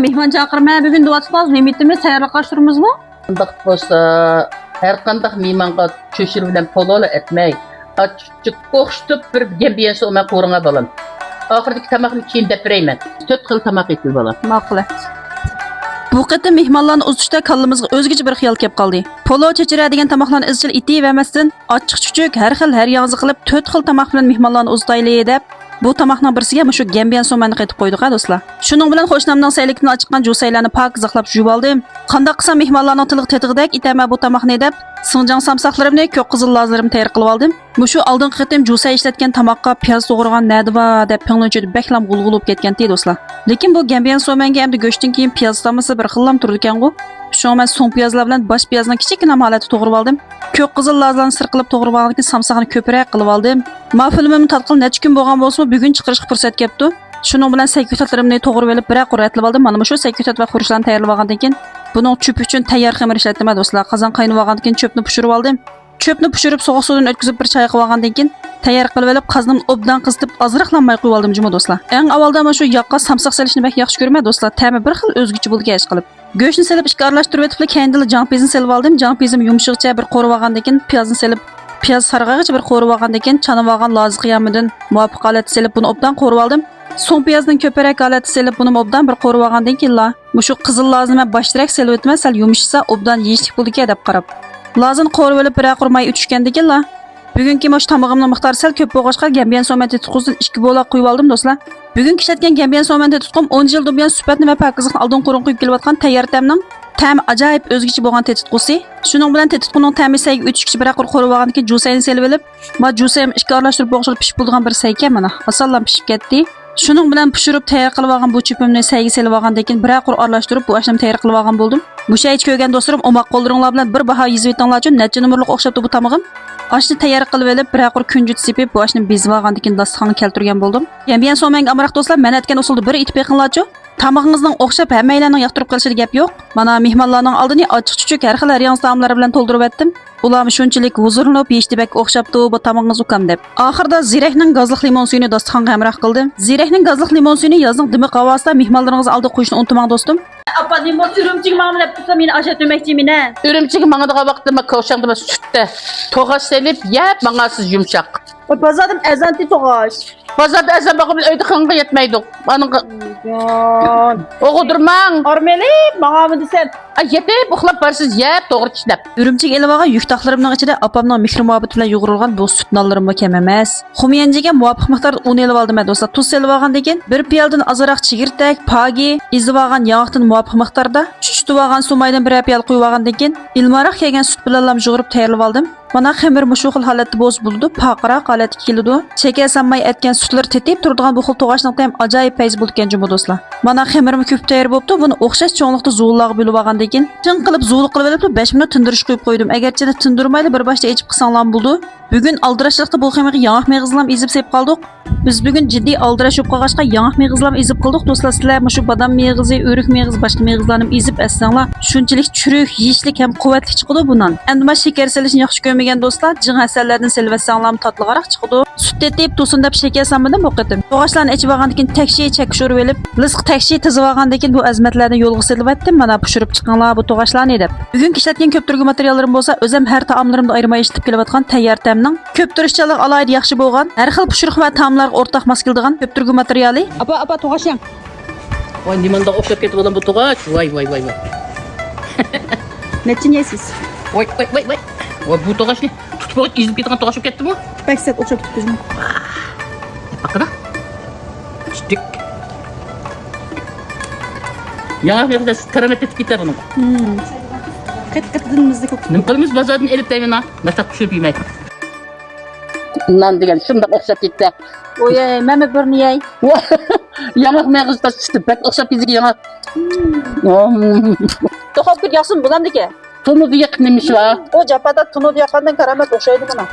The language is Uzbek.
Mehmon chaqirmay bugun deyapsiz, limitimiz tayyorlashtirmizmi? Bundoq bo'lsa, har qanday mehmonga cho'shir bilan polola etmay, achchiq qo'shitib bir gembiyasi olmay qo'ringa bolam. Oxirdagi tomoqni keyin deb berayman. 4 xil tomoq etil bolam. Ma'qul. Bu qatim mehmonlarni uzishda kallamizga o'zgacha bir xiyol kelib qoldi. Polo chechiradigan tomoqlarni izchil itivermasdan, ochiq chuchuk har xil har yog'zi qilib 4 xil tomoq bilan mehmonlarni uztayli deb bu tomoqning birisiga shu gambiyan so'mani qaytib qo'ydik ha do'stlar. Shuning bilan qo'shnamning saylikdan ochiqqan jo'saylarni pak zaqlab yuvib oldim. Qanday qilsam mehmonlarning tiliga tetigidek itama bu tomoqni deb sinjang samsaqlarimni ko'k qizil lazlarimni tayyor qilib oldim. Mushu oldingi qatim jo'say ishlatgan tomoqqa piyoz to'g'ragan nadiva deb pinglinchida beklam g'ulg'ulib ketgan edi do'stlar. Lekin bu gambiyan so'manga hamda go'shtdan keyin piyoz tamasi bir xillam turdi ekan-ku. Shunga men so'ng piyozlar bilan bosh piyozning kichikina holati to'g'rib oldim. Ko'k qizil lazlarni sir qilib to'g'rib olgandan keyin samsaqni ko'proq qilib oldim. Ma'filimni tatqil necha kun bo'lgan bo'lsa, bugun chiqarishga fursat kelibdi. Shuning bilan saykotatlarimni to'g'rib olib, bir qo'ratlab oldim. Mana shu saykotat va xurishlarni tayyorlab olgandan keyin buning cho'p uchun tayyor xamir ishlatdim do'stlar. Qozon qaynab olgandan keyin cho'pni pishirib oldim. Cho'pni pishirib sovuq suvdan o'tkazib bir choy qilib olgandan keyin tayyor qilib olib, qozonni obdan qizitib ozroqlanmay qo'yib oldim juma do'stlar. Eng avvalda mana shu yoqqa samsaq solishni bak yaxshi ko'rmay do'stlar. Ta'mi bir xil o'zgacha bo'lgan ish qilib. Go'shtni selib ishga aralashtirib etib, keyinda jangpizni selib oldim. Jangpizim yumshoqcha bir qo'rib olgandan keyin piyozni selib piyoz sarg'ag'icha bir qo'rib olgandan keyin chanib olgan loziq yamidan muvofiq holatda selib buni obdan qo'rib oldim. So'ng piyozning ko'parak holatda selib buni obdan bir qo'rib olgandan keyin mushu qizil lozima boshtirak selib o'tmay sal yumshasa obdan yeyishlik bo'ldi-ki deb qarab. Lozini qo'rib olib bir qurmay uchishgandan keyin bugungi mosh tomog'imning miqdori sal ko'p bo'lg'achqa gambiyan so'man tetutquzdan 2 bo'laq qo'yib oldim do'stlar. Bugun ishlatgan gambiyan so'man tetutqum 10 yil buyon sifatni va pakizlikni oldin qo'rin qo'yib kelayotgan tayyor ta'mning ta'mi ajoyib o'zgacha bo'lgan tetutqusi. Shuning bilan tetutquning ta'mi sayga 3 kishi bir qo'rib olgandan keyin jusayni selib olib, ma jusayim ishga aralashtirib bo'g'ishib pishib bo'lgan bir sayka mana osonlan pishib ketdi. Shuning bilan pishirib tayyor qilib olgan bu cho'pimni sayga selib olgandan keyin bir qo'r aralashtirib bu ashni tayyor qilib olgan bo'ldim. Mushayich ko'rgan do'stlarim, omoq qo'llaringlar bilan bir baho yezib etinglar uchun necha nomerlik o'xshabdi bu tomog'im. Oshni tayyor qilib olib, bir qo'r kunjut sepib, bu oshni bezib olgandan keyin dasturxonga keltirgan bo'ldim. Gambiyan so'manga amroq do'stlar, men aytgan usulda bir itib yiqinglarchi. Tamog'ingizning o'xshab hammalarning yoqtirib qolishida gap yo'q. Mana mehmonlarning oldini ochiq chuchuk har xil yangi taomlar bilan to'ldirib etdim. Ularni shunchalik huzurlanib yeyishdibek o'xshabdi bu tomog'ingiz ukam deb. Oxirida zirakning gazli limon suyini dasturxonga amroq qildim. Zirakning gazli limon suyini yozning dimiq havosida mehmonlaringiz oldiga qo'yishni unutmang do'stim. Apa limon ürümçig ma'mul deb meni ashat demoqchiman. Ürümchig mangadiga vaqtda ko'shangda sutda to'g'ash selib, yeb mangasiz yumshoq. Bazadım ezanti to'g'ash. Bazarda azam bakıp öyle kanka yetmeydi. Anın oğudurman. Armeli bana mı desen? Ay yetip uxlap barsiz yeb doğru işlep. Ürümçik elevaga yük taxlarımның içinde apamның mehri muhabbet bilan yoğurulgan bu süt nallarım kem emas. Xumiyanjiga muvafiq miqdorda un elib oldim do'stlar. Tuz elib olgandan keyin bir piyaldan azroq chigirtak, pagi, ezib olgan yog'dan muvafiq miqdorda chuchitib olgan sumaydan bir piyal qo'yib olgandan keyin ilmaroq kelgan süt bilan yo'g'irib tayyorlab oldim. Mana xamir mushu xil holatda bo'z bo'ldi, paqroq holatga keldi. Cheka sanmay aytgan sutlar tetib turadigan bu xil to'g'ashning ham ajoyib payz bo'ldi ekan jumbo do'stlar. Mana xamirni ko'p tayyor bo'libdi. Buni o'xshash cho'nliqda zuvlaq bo'lib olgandan keyin chin qilib zuvliq qilib olib 5 minut tindirish qo'yib qo'ydim. Agarchi tindirmayli bir boshda echib qilsanglar bo'ldi. Bugun aldirashliqda bu xamirga yangi meg'izlam ezib sep qoldik. Biz bugun jiddiy aldirash bo'lib qolg'achqa yangi meg'izlam ezib qildik do'stlar. Sizlar shu badam meg'izi, o'rik meg'iz, boshqa meg'izlarni ezib assanglar, shunchalik churuk, yeyishlik ham quvvatli chiqadi bundan. Endi ma shakar selishni yaxshi ko'rmagan do'stlar, jing asallardan selvassanglar tatliroq chiqadi. Sut tetib, to'sin deb shakar sanmadan bu qatim. To'g'ashlarni ichib olgandan keyin takshi chakishirib olib, lisk takshi tizib olgandan keyin bu azmatlarni yo'lga selib etdim. Mana pishirib chiqinglar bu to'g'ashlarni deb. Bugun ishlatgan ko'p turli materiallarim bo'lsa, o'zim har taomlarimda ayirmay ishlatib kelayotgan tayyor ta'mning ko'p turishchalik alayda yaxshi bo'lgan, har xil pishiriq va taomlarga o'rtaq mos keladigan ko'p turli materiali. Apa to'g'ashang. Voy nimanda o'xshab ketib olan bu to'g'ash. Voy. Nechun yeysiz? Voy. Voy bu to'g'ashni tutib qo'yib ezib ketgan to'g'ash bo'lib ketdimi? Baksat o'xshab ketdi. Bakada. Chidik. Yangi yerda karamet etib ketadi buni. Qat-qatdinimizda ko'p. Nim qilamiz bozordan elib tayman. Nasab pishirib yemaydi. Nan degan shundoq o'xshab ketdi. Oy, mana birini yey. Yangi meg'izda tutib bak o'xshab bizga yangi. To'xtab bir yaxsin bo'lamdiki. Tunu diye neymiş va? O japada tunu diye qandan karamet o'xshaydi bana.